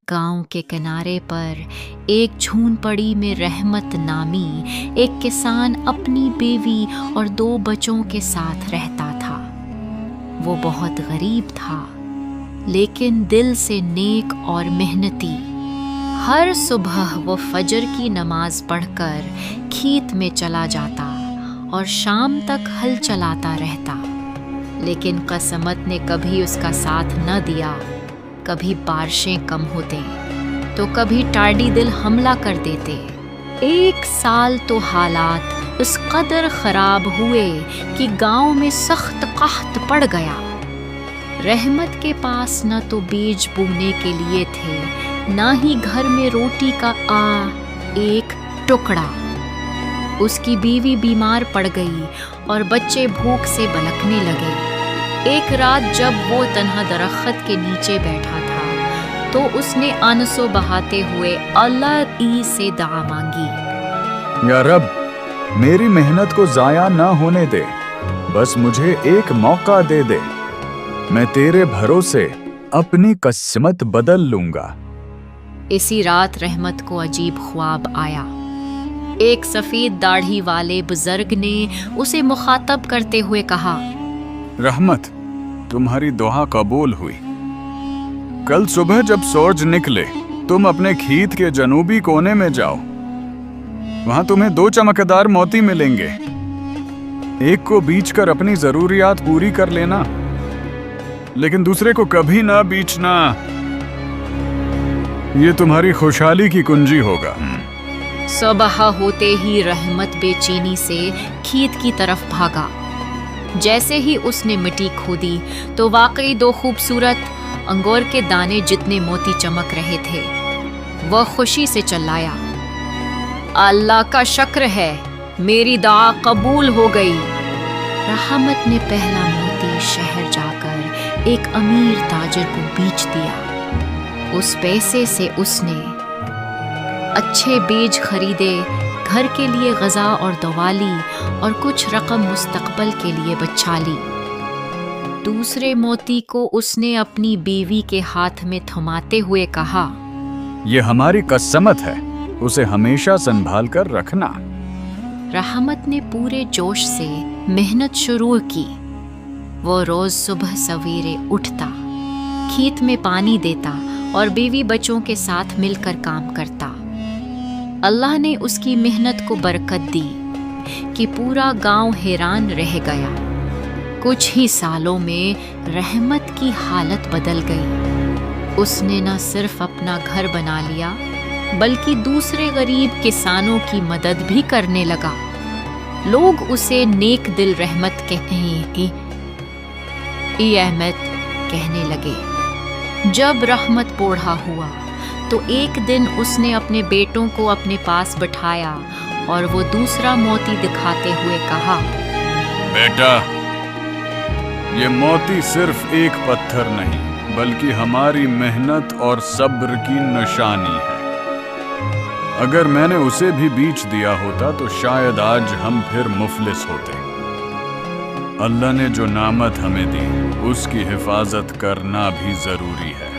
गांव के किनारे पर एक झूनपड़ी में रहमत नामी एक किसान अपनी बीवी और 2 बच्चों के साथ रहता था। वो बहुत गरीब था, लेकिन दिल से नेक और मेहनती। हर सुबह वो फजर की नमाज पढ़कर खेत में चला जाता और शाम तक हल चलाता रहता। लेकिन कसमत ने कभी उसका साथ न दिया। कभी बारिशें कम होते तो कभी टाडी दिल हमला कर देते। 1 साल तो हालात इस कदर खराब हुए कि गांव में सख्त कहत पड़ गया। रहमत के पास न तो बीज बोने के लिए थे, न ही घर में रोटी का एक टुकड़ा। उसकी बीवी बीमार पड़ गई और बच्चे भूख से बलकने लगे। एक रात जब वो तन्हा दरख्त के नीचे बैठा था तो उसने आंसू बहाते हुए अल्लाह ई से दुआ मांगी। या रब, मेरी मेहनत को जाया ना होने दे, बस मुझे एक मौका दे दे। मैं तेरे भरोसे अपनी किस्मत बदल लूंगा। इसी रात रहमत को अजीब ख्वाब आया। एक सफेद दाढ़ी वाले बुजुर्ग ने उसे मुखातब करते हुए कहा, रहमत, तुम्हारी दुआ कबूल हुई। कल सुबह जब सूरज निकले तुम अपने खेत के जनूबी कोने में जाओ। वहां तुम्हें 2 चमकदार मोती मिलेंगे। एक को बीचकर अपनी जरूरियात पूरी कर लेना, लेकिन दूसरे को कभी ना बीचना। ये तुम्हारी खुशहाली की कुंजी होगा। सुबह होते ही रहमत बेचैनी से खेत की तरफ भागा। जैसे ही उसने मिट्टी खोदी तो वाकई 2 खूबसूरत अंगूर के दाने जितने मोती चमक रहे थे। वह खुशी से चिल्लाया, अल्लाह का शुक्र है, मेरी दुआ कबूल हो गई। रहमत ने पहला मोती शहर जाकर एक अमीर ताजिर को बेच दिया। उस पैसे से उसने अच्छे बीज खरीदे, घर के लिए गज़ा और दवा ली और कुछ रकम मुस्तकबल के लिए बचा ली। दूसरे मोती को उसने अपनी बीवी के हाथ में थमाते हुए कहा, ये हमारी कसमत है, उसे हमेशा संभाल कर रखना। रहमत ने पूरे जोश से मेहनत शुरू की। वो रोज सुबह सवेरे उठता, खेत में पानी देता और बीवी बच्चों के साथ मिलकर काम करता। अल्लाह ने उसकी मेहनत को बरकत दी कि पूरा गांव हैरान रह गया। कुछ ही सालों में रहमत की हालत बदल गई। उसने न सिर्फ अपना घर बना लिया, बल्कि दूसरे गरीब किसानों की मदद भी करने लगा। लोग उसे नेक दिल रहमत कहने लगे। जब रहमत बूढ़ा हुआ तो एक दिन उसने अपने बेटों को अपने पास बिठाया और वो दूसरा मोती दिखाते हुए कहा, बेटा, ये मोती सिर्फ एक पत्थर नहीं, बल्कि हमारी मेहनत और सब्र की निशानी है। अगर मैंने उसे भी बीच दिया होता तो शायद आज हम फिर मुफलिस होते। अल्लाह ने जो नामत हमें दी, उसकी हिफाजत करना भी जरूरी है।